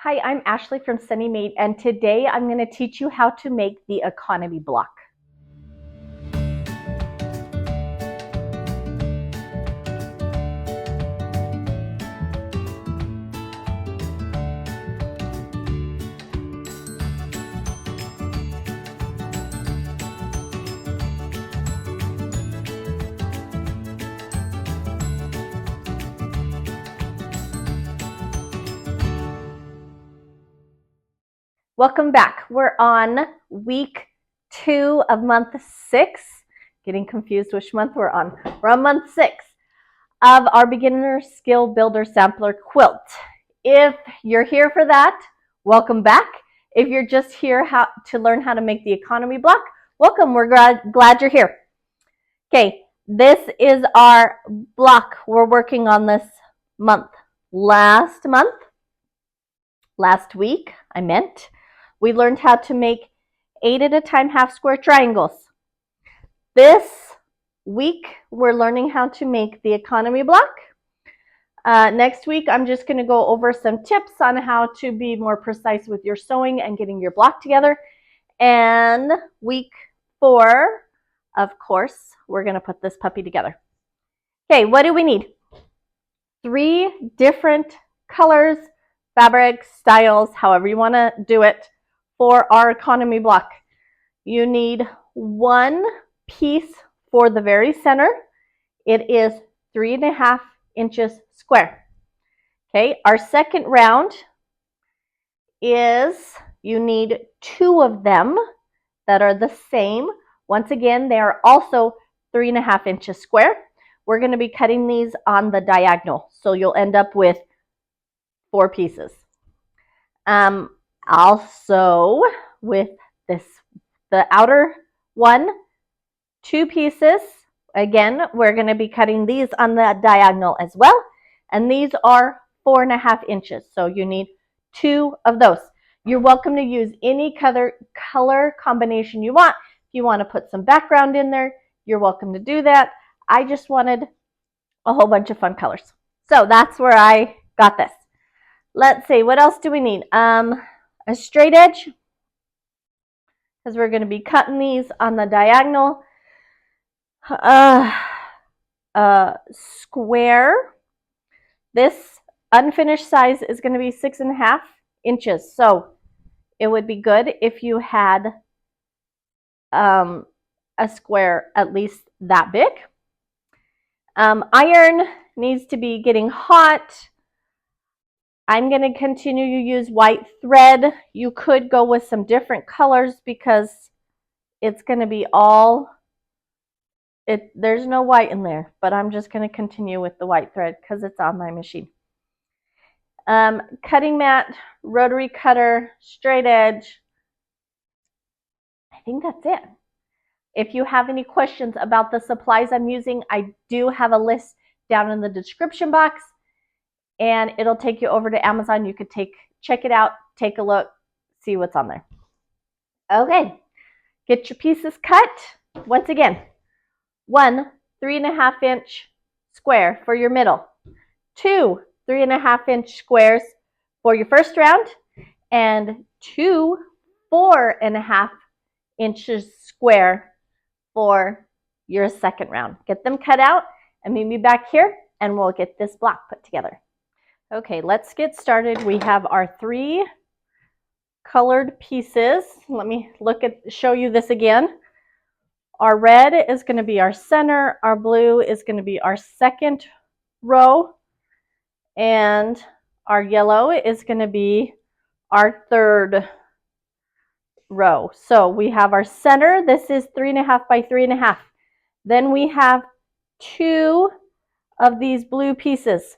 Hi, I'm Ashley from SunnyMate, and today I'm going to teach you how to make the economy block. Welcome back. We're on week 2 of month 6. Getting confused which month we're on. We're on month 6 of our beginner skill builder sampler quilt. If you're here for that, welcome back. If you're just here to learn how to make the economy block, welcome. We're glad you're here. Okay, this is our block we're working on this month. Last week, we learned how to make 8 at a time half square triangles. This week, we're learning how to make the economy block. Next week, I'm just going to go over some tips on how to be more precise with your sewing and getting your block together. And week 4, of course, we're going to put this puppy together. Okay, what do we need? 3 different colors, fabrics, styles, however you want to do it, for our economy block. You need 1 piece for the very center. It is 3.5 inches square. Okay, our second round is you need 2 of them that are the same. Once again, they are also 3.5 inches square. We're going to be cutting these on the diagonal, so you'll end up with 4 pieces. Also, with the outer one, 2 pieces. Again, we're going to be cutting these on the diagonal as well, and these are 4.5 inches, so you need 2 of those. You're welcome to use any color combination you want. If you want to put some background in there, you're welcome to do that. I just wanted a whole bunch of fun colors, so that's where I got this. Let's see, what else do we need? A straight edge, because we're going to be cutting these on the diagonal. Square. This unfinished size is going to be 6.5 inches, so it would be good if you had a square at least that big. Iron needs to be getting hot. I'm going to continue to use white thread. You could go with some different colors because it's going to be there's no white in there, but I'm just going to continue with the white thread because it's on my machine. Cutting mat, rotary cutter, straight edge. I think that's it. If you have any questions about the supplies I'm using, I do have a list down in the description box, and it'll take you over to Amazon. You could check it out, take a look, see what's on there. Okay, get your pieces cut. Once again, 1 3.5 inch square for your middle, 2 3.5 inch squares for your first round, and 2 4.5 inches square for your second round. Get them cut out and meet me back here and we'll get this block put together. Okay, let's get started. We have our 3 colored pieces. Let me show you this again. Our red is going to be our center, our blue is going to be our second row, and our yellow is going to be our third row. So we have our center. This is 3.5 by 3.5. Then we have 2 of these blue pieces.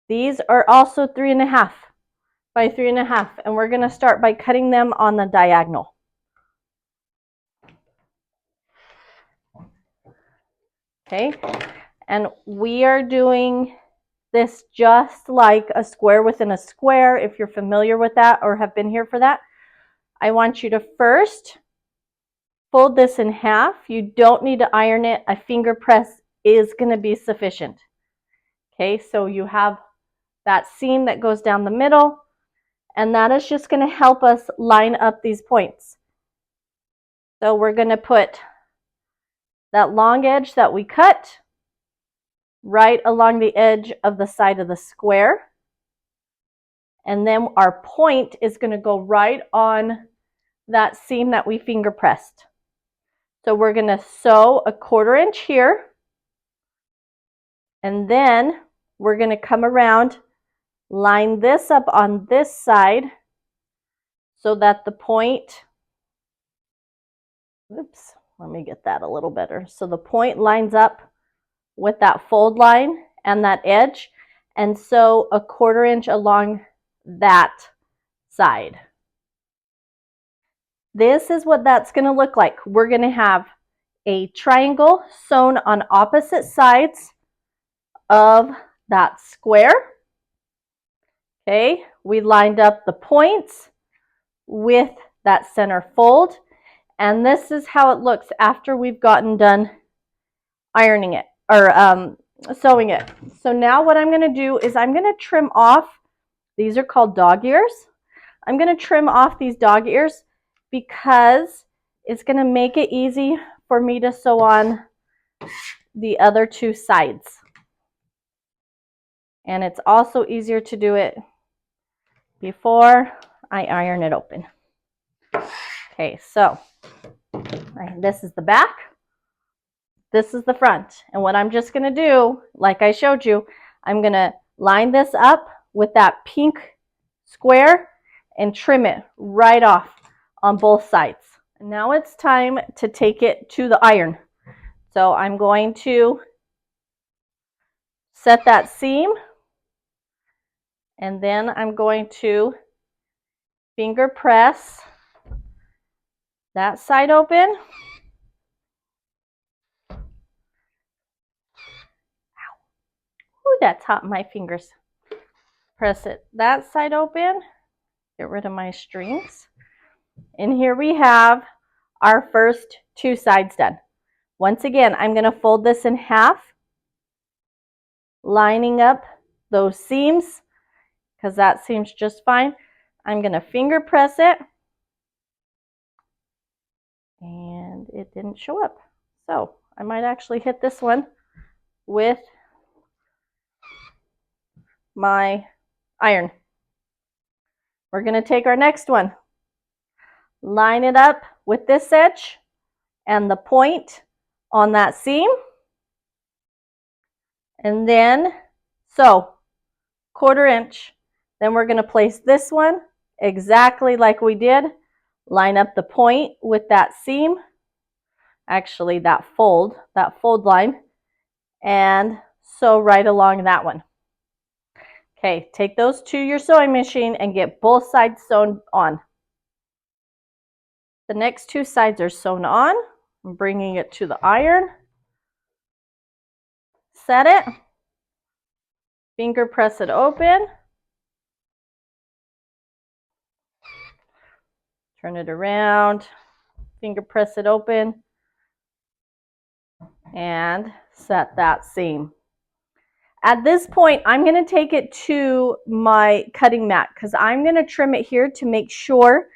These are also 3.5 by 3.5, and we're going to start by cutting them on the diagonal. Okay, and we are doing this just like a square within a square. If you're familiar with that or have been here for that, I want you to first fold this in half. You don't need to iron it. A finger press is going to be sufficient. Okay, so you have that seam that goes down the middle. and that is just going to help us line up these points. So we're going to put that long edge that we cut right along the edge of the side of the square. And then our point is going to go right on that seam that we finger pressed. So we're going to sew a 1/4 inch here. And then we're going to come around, line this up on this side so that the point, oops, let me get that a little better. So the point lines up with that fold line and that edge, and sew a 1/4 inch along that side. This is what that's going to look like. We're going to have a triangle sewn on opposite sides of that square. Okay, we lined up the points with that center fold, and this is how it looks after we've gotten done ironing it or sewing it. So now what I'm going to do is I'm going to trim off, these are called dog ears. I'm going to trim off these dog ears because it's going to make it easy for me to sew on the other 2 sides. And it's also easier to do it before I iron it open. Okay, so this is the back, this is the front. And what I'm just going to do, like I showed you, I'm going to line this up with that pink square and trim it right off on both sides. And now it's time to take it to the iron. So I'm going to set that seam, and then I'm going to finger press that side open. Ow. Ooh, that's hot in my fingers. Press it that side open. Get rid of my strings. And here we have our first 2 sides done. Once again, I'm going to fold this in half, lining up those seams because that seems just fine. I'm going to finger press it, and it didn't show up. So I might actually hit this one with my iron. We're going to take our next one, line it up with this edge and the point on that seam, and then sew 1/4 inch. Then we're going to place this one exactly like we did, line up the point with that seam, actually that fold line, and sew right along that one. Okay, take those to your sewing machine and get both sides sewn on. The next 2 sides are sewn on. I'm bringing it to the iron. Set it. Finger press it open. Turn it around. Finger press it open. And set that seam. At this point, I'm going to take it to my cutting mat because I'm going to trim it here to make sure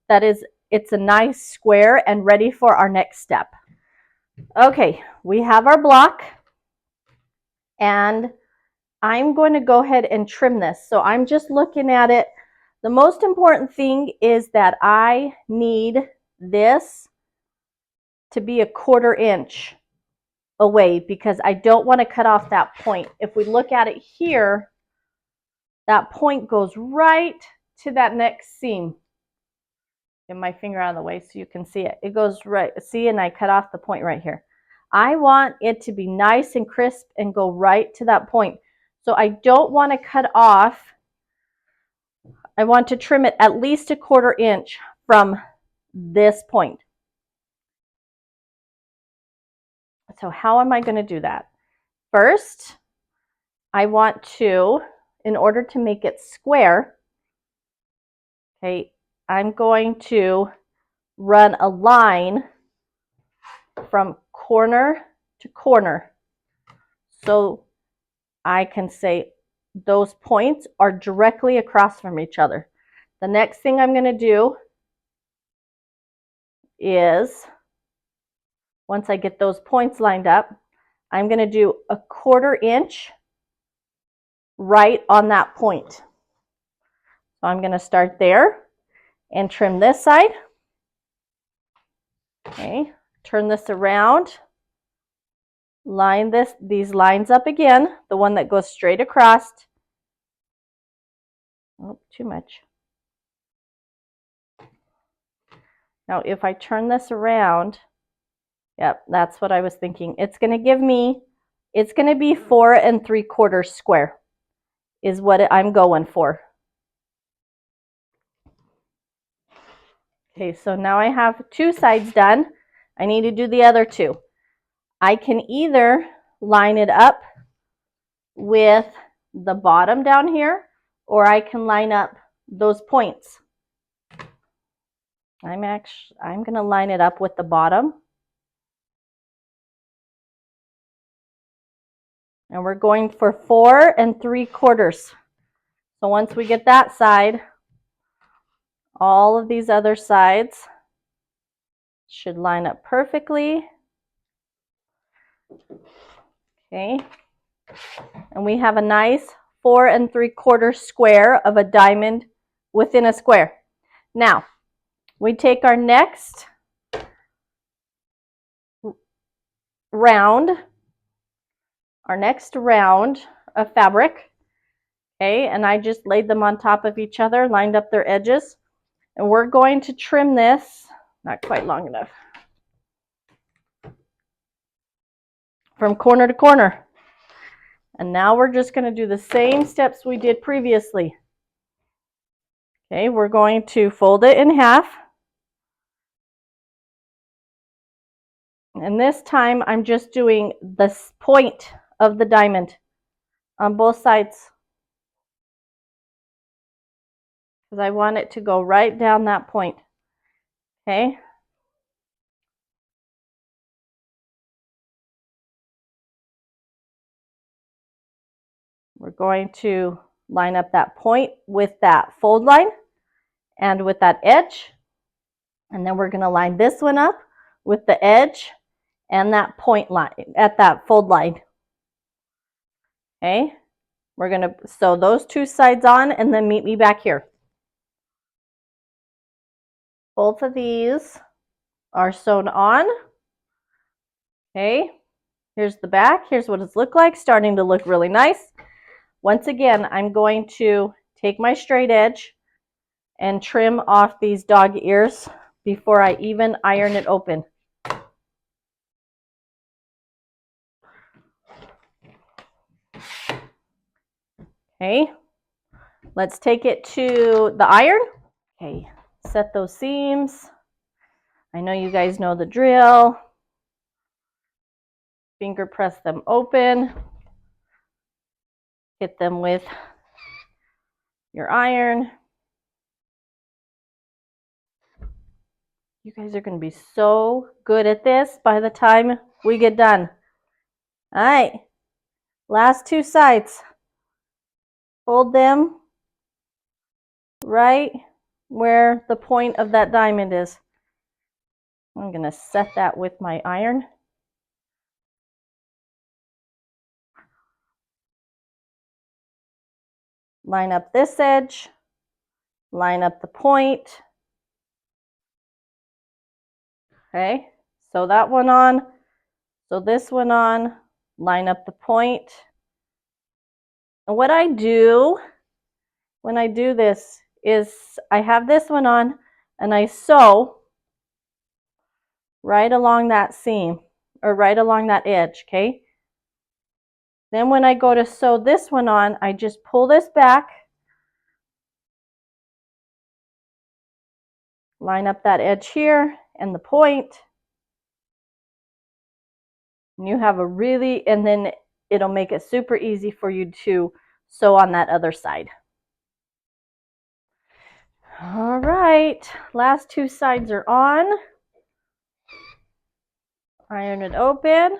that it's a nice square and ready for our next step. Okay, we have our block, and I'm going to go ahead and trim this. So I'm just looking at it. The most important thing is that I need this to be a 1/4 inch away because I don't want to cut off that point. If we look at it here, that point goes right to that next seam. Get my finger out of the way so you can see it. It goes right, see, and I cut off the point right here. I want it to be nice and crisp and go right to that point. So I don't want to cut off. I want to trim it at least a 1/4 inch from this point. So how am I going to do that? First, I want to, in order to make it square, okay, I'm going to run a line from corner to corner. So I can say those points are directly across from each other. The next thing I'm going to do is, once I get those points lined up, I'm going to do a 1/4 inch right on that point. So I'm going to start there and trim this side. Okay, turn this around, line these lines up again, the one that goes straight across. Oh, too much. Now if I turn this around, yep, that's what I was thinking. It's going to give me, it's going to be 4 3/4 square is what I'm going for. Okay, so now I have 2 sides done. I need to do the other 2. I can either line it up with the bottom down here, or I can line up those points. I'm going to line it up with the bottom. And we're going for 4 3/4. So once we get that side, all of these other sides should line up perfectly. Okay. And we have a nice 4 3/4 square of a diamond within a square. Now, we take our next round of fabric, okay, and I just laid them on top of each other, lined up their edges, and we're going to trim this, not quite long enough, from corner to corner. And now we're just going to do the same steps we did previously. Okay, we're going to fold it in half. And this time I'm just doing the point of the diamond on both sides, because I want it to go right down that point. Okay. We're going to line up that point with that fold line and with that edge. And then we're going to line this one up with the edge and that point line at that fold line. Okay. We're going to sew those 2 sides on and then meet me back here. Both of these are sewn on. Okay. Here's the back. Here's what it's looked like. Starting to look really nice. Once again, I'm going to take my straight edge and trim off these dog ears before I even iron it open. Okay, let's take it to the iron. Okay, set those seams. I know you guys know the drill. Finger press them open. Hit them with your iron. You guys are going to be so good at this by the time we get done. All right, last 2 sides. Hold them right where the point of that diamond is. I'm going to set that with my iron. Line up this edge, line up the point. Okay, sew that one on, sew this one on, line up the point. And what I do when I do this is I have this one on and I sew right along that seam or right along that edge, okay? Then when I go to sew this one on, I just pull this back, line up that edge here and the point. And you have a really, and then it'll make it super easy for you to sew on that other side. All right, last 2 sides are on. Iron it open.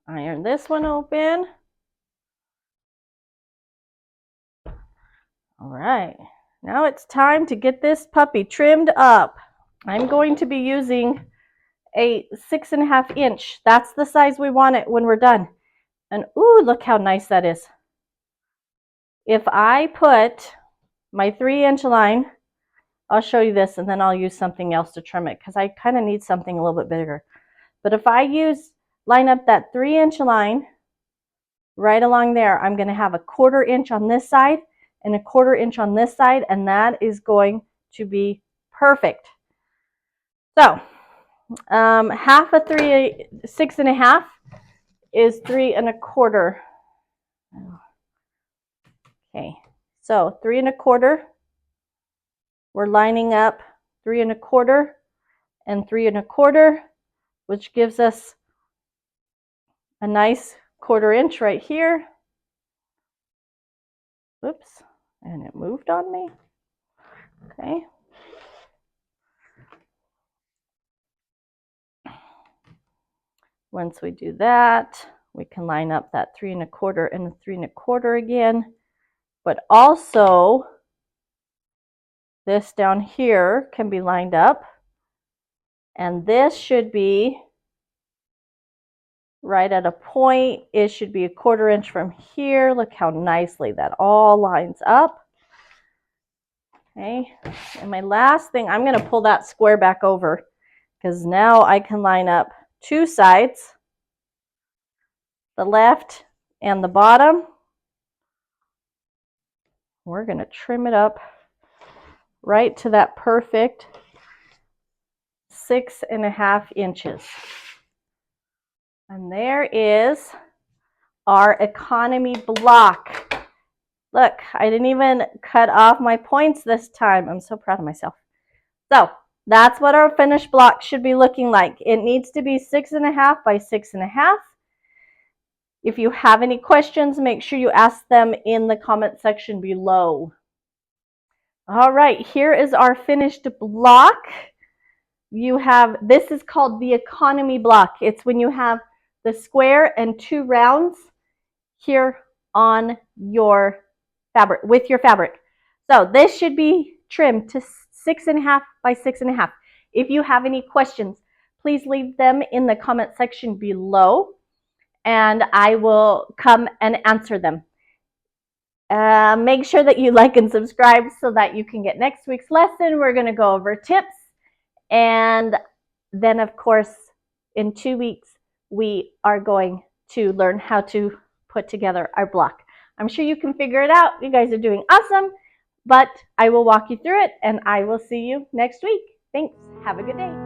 Iron this one open. All right, now it's time to get this puppy trimmed up. I'm going to be using a 6.5 inch. That's the size we want it when we're done. And ooh, look how nice that is. If I put my 3-inch line, I'll show you this and then I'll use something else to trim it because I kind of need something a little bit bigger. But if I line up that 3-inch line right along there, I'm going to have a 1/4 inch on this side and a 1/4 inch on this side, and that is going to be perfect. So half of 6.5 is 3 1/4. Okay, so 3 1/4. We're lining up 3 1/4 and 3 1/4, which gives us a nice 1/4 inch right here. Oops, and it moved on me. Okay. Once we do that, we can line up that 3 1/4 and the 3 1/4 again. But also, this down here can be lined up. And this should be right at a point. It should be a 1/4 inch from here. Look how nicely that all lines up. Okay, and my last thing, I'm going to pull that square back over because now I can line up 2 sides, the left and the bottom. We're going to trim it up right to that perfect 6.5 inches. And there is our economy block. Look, I didn't even cut off my points this time. I'm so proud of myself. So that's what our finished block should be looking like. It needs to be 6.5 by 6.5. If you have any questions, make sure you ask them in the comment section below. All right, here is our finished block. This is called the economy block. It's when you have the square and 2 rounds here on your fabric, with your fabric. So this should be trimmed to 6.5 by 6.5. If you have any questions, please leave them in the comment section below and I will come and answer them. Make sure that you like and subscribe so that you can get next week's lesson. We're going to go over tips, and then of course in 2 weeks we are going to learn how to put together our block. I'm sure you can figure it out. You guys are doing awesome, but I will walk you through it and I will see you next week. Thanks. Have a good day.